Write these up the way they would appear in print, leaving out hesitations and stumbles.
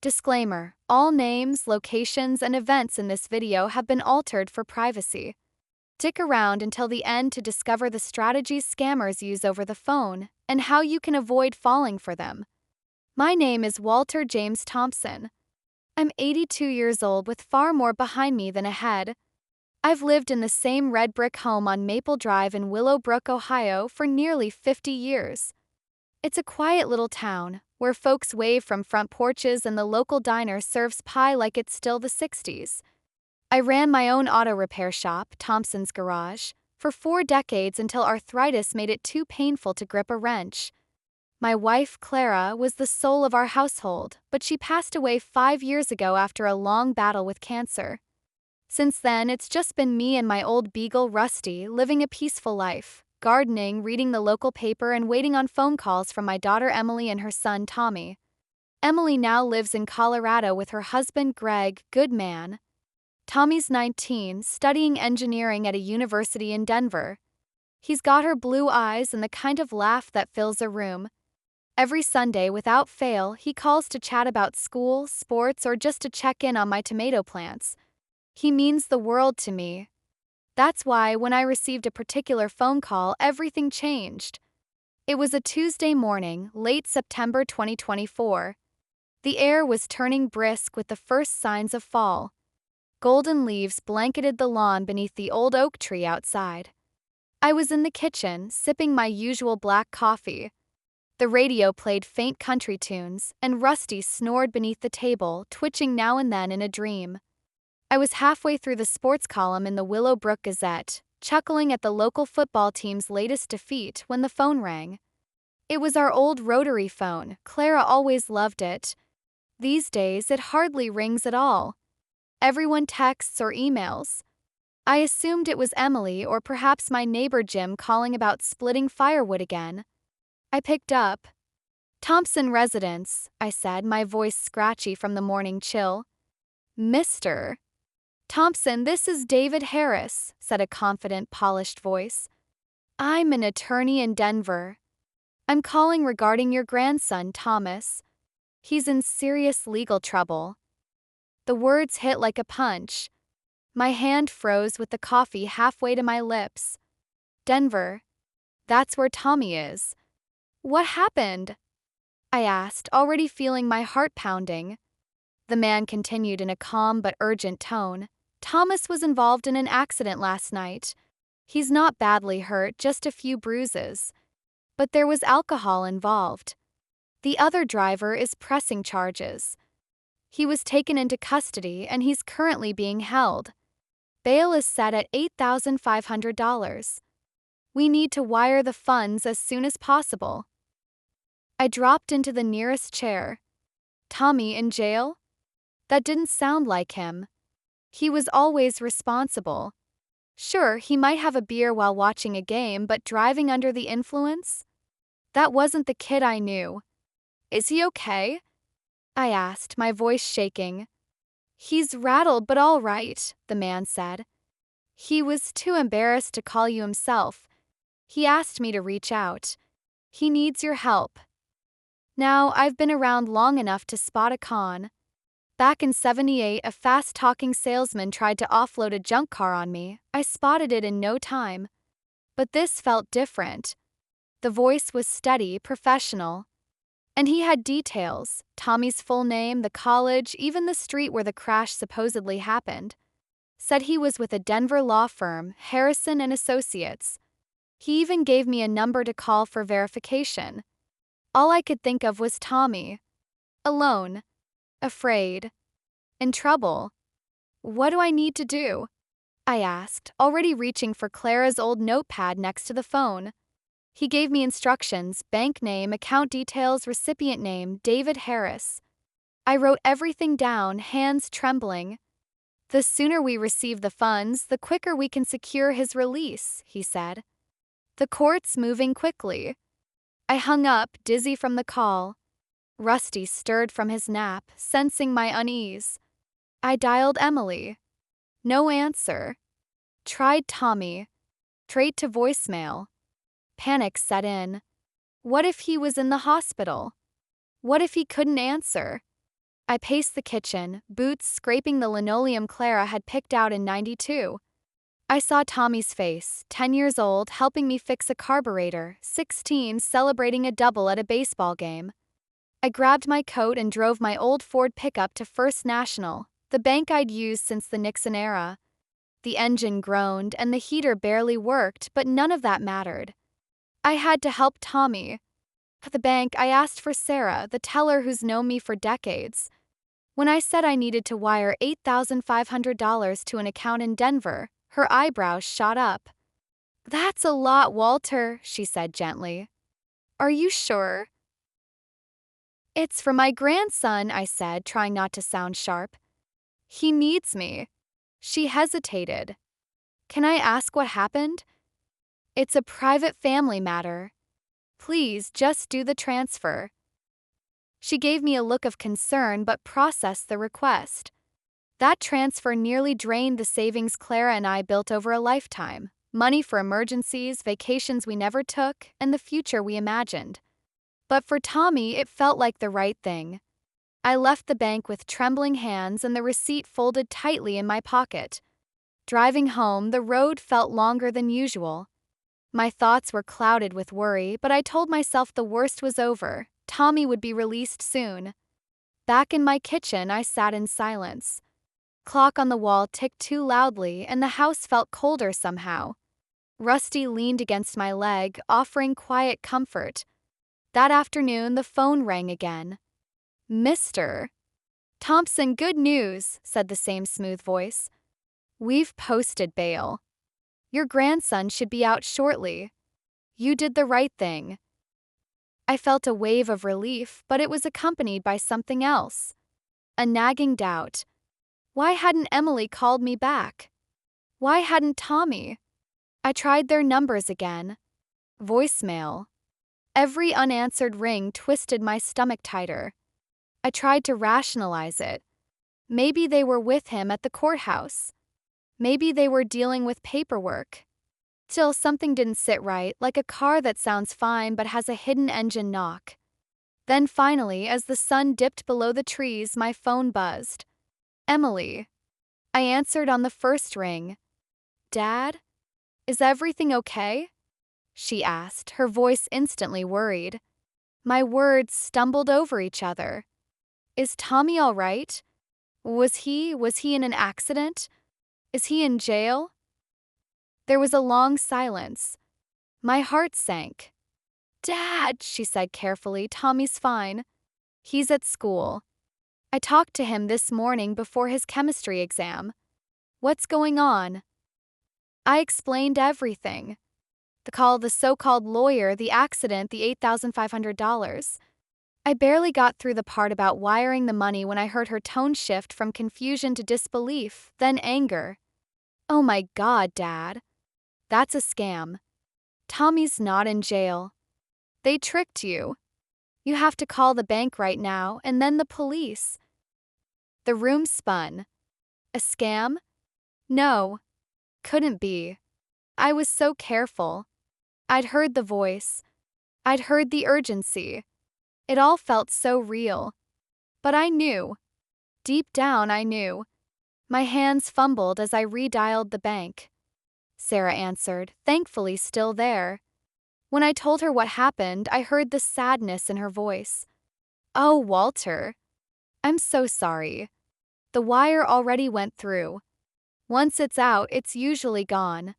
Disclaimer: all names, locations, and events in this video have been altered for privacy. Stick around until the end to discover the strategies scammers use over the phone and how you can avoid falling for them. My name is Walter James Thompson. I'm 82 years old with far more behind me than ahead. I've lived in the same red brick home on Maple Drive in Willowbrook, Ohio for nearly 50 years. It's a quiet little town where folks wave from front porches and the local diner serves pie like it's still the 60s. I ran my own auto repair shop, Thompson's Garage, for 4 decades until arthritis made it too painful to grip a wrench. My wife, Clara, was the soul of our household, but she passed away 5 years ago after a long battle with cancer. Since then, it's just been me and my old beagle, Rusty, living a peaceful life, gardening, reading the local paper, and waiting on phone calls from my daughter Emily and her son Tommy. Emily now lives in Colorado with her husband Greg, good man. Tommy's 19, studying engineering at a university in Denver. He's got her blue eyes and the kind of laugh that fills a room. Every Sunday, without fail, he calls to chat about school, sports, or just to check in on my tomato plants. He means the world to me. That's why, when I received a particular phone call, everything changed. It was a Tuesday morning, late September 2024. The air was turning brisk with the first signs of fall. Golden leaves blanketed the lawn beneath the old oak tree outside. I was in the kitchen, sipping my usual black coffee. The radio played faint country tunes, and Rusty snored beneath the table, twitching now and then in a dream. I was halfway through the sports column in the Willowbrook Gazette, chuckling at the local football team's latest defeat when the phone rang. It was our old rotary phone. Clara always loved it. These days, it hardly rings at all. Everyone texts or emails. I assumed it was Emily or perhaps my neighbor Jim calling about splitting firewood again. I picked up. "Thompson Residence," I said, my voice scratchy from the morning chill. "Mr. Thompson, this is David Harris," said a confident, polished voice. "I'm an attorney in Denver. I'm calling regarding your grandson, Thomas. He's in serious legal trouble." The words hit like a punch. My hand froze with the coffee halfway to my lips. "Denver? That's where Tommy is. What happened?" I asked, already feeling my heart pounding. The man continued in a calm but urgent tone. "Thomas was involved in an accident last night. He's not badly hurt, just a few bruises. But there was alcohol involved. The other driver is pressing charges. He was taken into custody and he's currently being held. Bail is set at $8,500. We need to wire the funds as soon as possible." I dropped into the nearest chair. Tommy in jail? That didn't sound like him. He was always responsible. Sure, he might have a beer while watching a game, but driving under the influence? That wasn't the kid I knew. "Is he okay?" I asked, my voice shaking. "He's rattled but all right," the man said. "He was too embarrassed to call you himself. He asked me to reach out. He needs your help." Now, I've been around long enough to spot a con. Back in '78, a fast-talking salesman tried to offload a junk car on me. I spotted it in no time. But this felt different. The voice was steady, professional. And he had details: Tommy's full name, the college, even the street where the crash supposedly happened. Said he was with a Denver law firm, Harrison and Associates. He even gave me a number to call for verification. All I could think of was Tommy. Alone. Afraid. In trouble. "What do I need to do?" I asked, already reaching for Clara's old notepad next to the phone. He gave me instructions: bank name, account details, recipient name, David Harris. I wrote everything down, hands trembling. "The sooner we receive the funds, the quicker we can secure his release," he said. "The court's moving quickly." I hung up, dizzy from the call. Rusty stirred from his nap, sensing my unease. I dialed Emily. No answer. Tried Tommy. Straight to voicemail. Panic set in. What if he was in the hospital? What if he couldn't answer? I paced the kitchen, boots scraping the linoleum Clara had picked out in '92. I saw Tommy's face, 10 years old, helping me fix a carburetor, 16, celebrating a double at a baseball game. I grabbed my coat and drove my old Ford pickup to First National, the bank I'd used since the Nixon era. The engine groaned and the heater barely worked, but none of that mattered. I had to help Tommy. At the bank, I asked for Sarah, the teller who's known me for decades. When I said I needed to wire $8,500 to an account in Denver, her eyebrows shot up. "That's a lot, Walter," she said gently. "Are you sure?" "It's for my grandson," I said, trying not to sound sharp. "He needs me." She hesitated. "Can I ask what happened?" "It's a private family matter. Please, just do the transfer." She gave me a look of concern but processed the request. That transfer nearly drained the savings Clara and I built over a lifetime. Money for emergencies, vacations we never took, and the future we imagined. But for Tommy, it felt like the right thing. I left the bank with trembling hands and the receipt folded tightly in my pocket. Driving home, the road felt longer than usual. My thoughts were clouded with worry, but I told myself the worst was over. Tommy would be released soon. Back in my kitchen, I sat in silence. Clock on the wall ticked too loudly, and the house felt colder somehow. Rusty leaned against my leg, offering quiet comfort. That afternoon, the phone rang again. "Mr. Thompson, good news," said the same smooth voice. "We've posted bail. Your grandson should be out shortly. You did the right thing." I felt a wave of relief, but it was accompanied by something else. A nagging doubt. Why hadn't Emily called me back? Why hadn't Tommy? I tried their numbers again. Voicemail. Every unanswered ring twisted my stomach tighter. I tried to rationalize it. Maybe they were with him at the courthouse. Maybe they were dealing with paperwork. Still, something didn't sit right, like a car that sounds fine but has a hidden engine knock. Then finally, as the sun dipped below the trees, my phone buzzed. "Emily." I answered on the first ring. "Dad? Is everything okay?" she asked, her voice instantly worried. My words stumbled over each other. "Is Tommy all right? Was he in an accident? Is he in jail?" There was a long silence. My heart sank. "Dad," she said carefully, "Tommy's fine. He's at school. I talked to him this morning before his chemistry exam. What's going on?" I explained everything. The so-called lawyer, the accident, the $8,500. I barely got through the part about wiring the money when I heard her tone shift from confusion to disbelief, then anger. "Oh my God, Dad. That's a scam. Tommy's not in jail. They tricked you. You have to call the bank right now, and then the police." The room spun. A scam? No. Couldn't be. I was so careful. I'd heard the voice. I'd heard the urgency. It all felt so real. But I knew. Deep down, I knew. My hands fumbled as I redialed the bank. Sarah answered, thankfully still there. When I told her what happened, I heard the sadness in her voice. "Oh, Walter. I'm so sorry. The wire already went through. Once it's out, it's usually gone.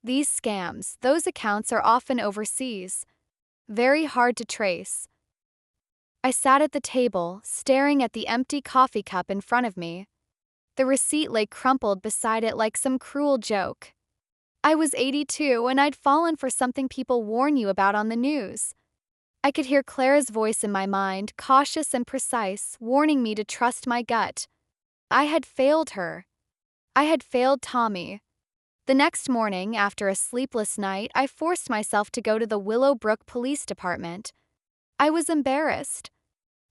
These scams, those accounts are often overseas. Very hard to trace." I sat at the table, staring at the empty coffee cup in front of me. The receipt lay crumpled beside it like some cruel joke. I was 82 and I'd fallen for something people warn you about on the news. I could hear Clara's voice in my mind, cautious and precise, warning me to trust my gut. I had failed her. I had failed Tommy. The next morning, after a sleepless night, I forced myself to go to the Willowbrook Police Department. I was embarrassed.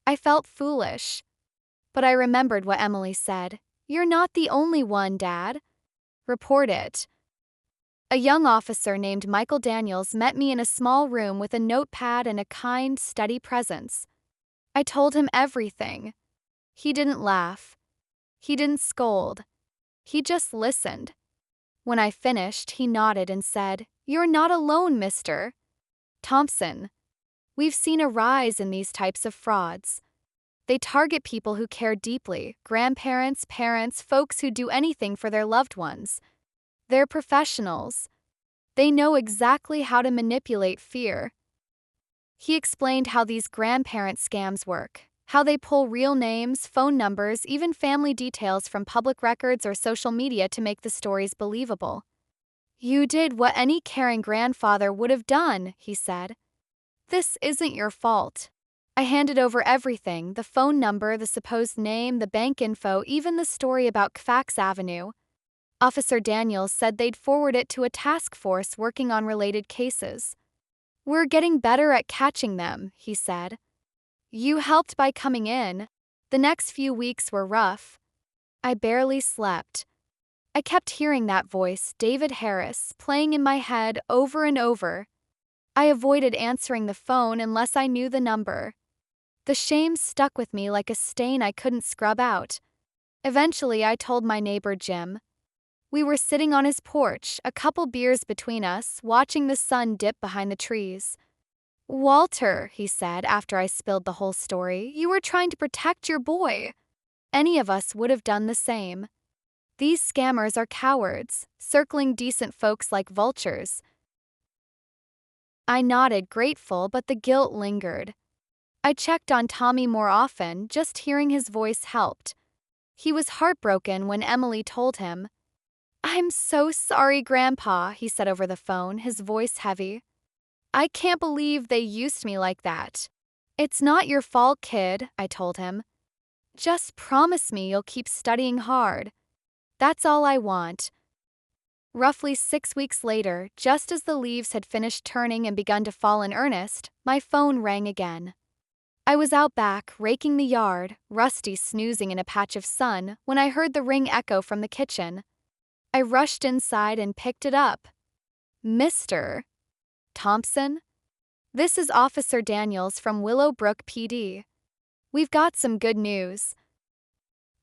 I felt foolish. But I remembered what Emily said. "You're not the only one, Dad. Report it." A young officer named Michael Daniels met me in a small room with a notepad and a kind, steady presence. I told him everything. He didn't laugh. He didn't scold. He just listened. When I finished, he nodded and said, "You're not alone, Mr. Thompson. We've seen a rise in these types of frauds. They target people who care deeply, grandparents, parents, folks who do anything for their loved ones. They're professionals. They know exactly how to manipulate fear." He explained how these grandparent scams work, how they pull real names, phone numbers, even family details from public records or social media to make the stories believable. "You did what any caring grandfather would have done," he said. "This isn't your fault." I handed over everything: the phone number, the supposed name, the bank info, even the story about Fax Avenue. Officer Daniels said they'd forward it to a task force working on related cases. "We're getting better at catching them," he said. "You helped by coming in." The next few weeks were rough. I barely slept. I kept hearing that voice, David Harris, playing in my head over and over. I avoided answering the phone unless I knew the number. The shame stuck with me like a stain I couldn't scrub out. Eventually, I told my neighbor Jim. We were sitting on his porch, a couple beers between us, watching the sun dip behind the trees. "Walter," he said after I spilled the whole story, "you were trying to protect your boy." Any of us would have done the same. These scammers are cowards, circling decent folks like vultures. I nodded, grateful, but the guilt lingered. I checked on Tommy more often, just hearing his voice helped. He was heartbroken when Emily told him. "I'm so sorry, Grandpa," he said over the phone, his voice heavy. "I can't believe they used me like that." "It's not your fault, kid," I told him. "Just promise me you'll keep studying hard. That's all I want." Roughly 6 weeks later, just as the leaves had finished turning and begun to fall in earnest, my phone rang again. I was out back, raking the yard, Rusty snoozing in a patch of sun, when I heard the ring echo from the kitchen. I rushed inside and picked it up. "Mr. Thompson? This is Officer Daniels from Willowbrook PD. We've got some good news."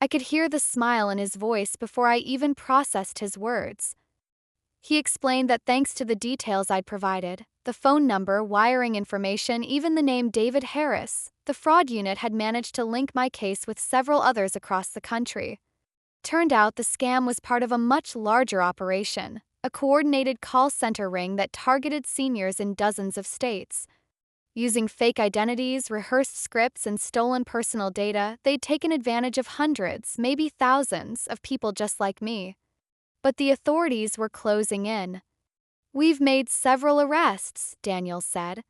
I could hear the smile in his voice before I even processed his words. He explained that thanks to the details I'd provided, the phone number, wiring information, even the name David Harris, the fraud unit had managed to link my case with several others across the country. Turned out the scam was part of a much larger operation, a coordinated call center ring that targeted seniors in dozens of states. Using fake identities, rehearsed scripts, and stolen personal data, they'd taken advantage of hundreds, maybe thousands, of people just like me. But the authorities were closing in. "We've made several arrests," Daniels said,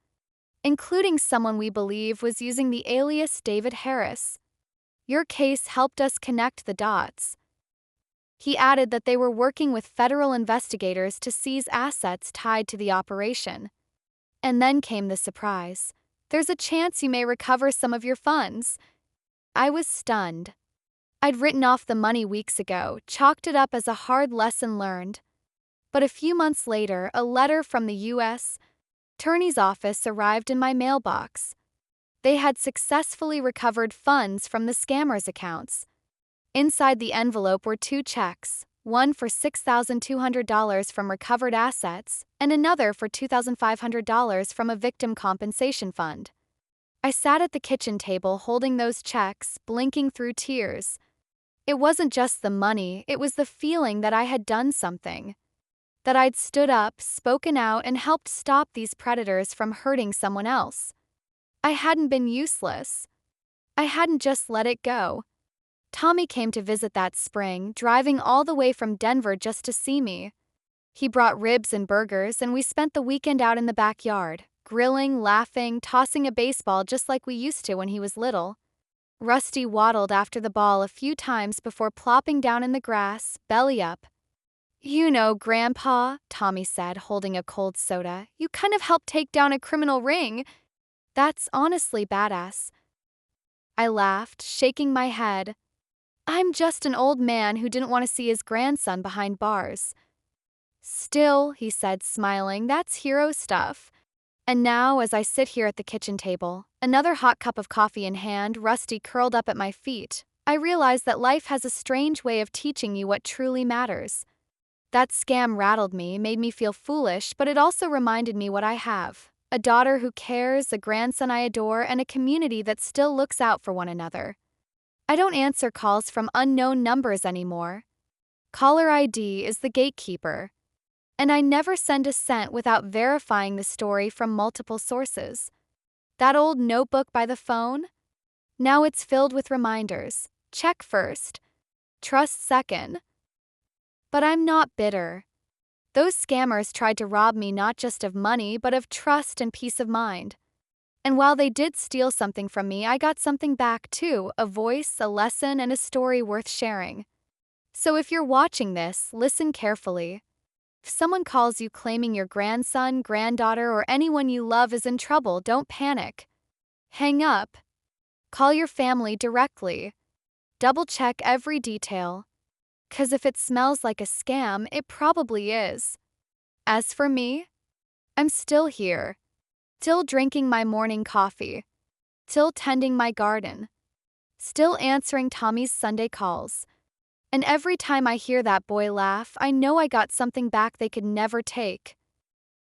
"including someone we believe was using the alias David Harris. Your case helped us connect the dots." He added that they were working with federal investigators to seize assets tied to the operation. And then came the surprise. "There's a chance you may recover some of your funds." I was stunned. I'd written off the money weeks ago, chalked it up as a hard lesson learned. But a few months later, a letter from the U.S. Attorney's Office arrived in my mailbox. They had successfully recovered funds from the scammers' accounts. Inside the envelope were 2 checks, one for $6,200 from recovered assets, and another for $2,500 from a victim compensation fund. I sat at the kitchen table holding those checks, blinking through tears. It wasn't just the money, it was the feeling that I had done something. That I'd stood up, spoken out, and helped stop these predators from hurting someone else. I hadn't been useless. I hadn't just let it go. Tommy came to visit that spring, driving all the way from Denver just to see me. He brought ribs and burgers, and we spent the weekend out in the backyard, grilling, laughing, tossing a baseball just like we used to when he was little. Rusty waddled after the ball a few times before plopping down in the grass, belly up. "You know, Grandpa," Tommy said, holding a cold soda, "you kind of helped take down a criminal ring. That's honestly badass." I laughed, shaking my head. "I'm just an old man who didn't want to see his grandson behind bars." "Still," he said, smiling, "that's hero stuff." And now, as I sit here at the kitchen table, another hot cup of coffee in hand, Rusty curled up at my feet, I realized that life has a strange way of teaching you what truly matters. That scam rattled me, made me feel foolish, but it also reminded me what I have: a daughter who cares, a grandson I adore, and a community that still looks out for one another. I don't answer calls from unknown numbers anymore. Caller ID is the gatekeeper. And I never send a cent without verifying the story from multiple sources. That old notebook by the phone? Now it's filled with reminders. Check first. Trust second. But I'm not bitter. Those scammers tried to rob me not just of money, but of trust and peace of mind. And while they did steal something from me, I got something back too: a voice, a lesson, and a story worth sharing. So if you're watching this, listen carefully. If someone calls you claiming your grandson, granddaughter, or anyone you love is in trouble, don't panic. Hang up. Call your family directly. Double-check every detail. 'Cause if it smells like a scam, it probably is. As for me, I'm still here. Still drinking my morning coffee. Still tending my garden. Still answering Tommy's Sunday calls. And every time I hear that boy laugh, I know I got something back they could never take.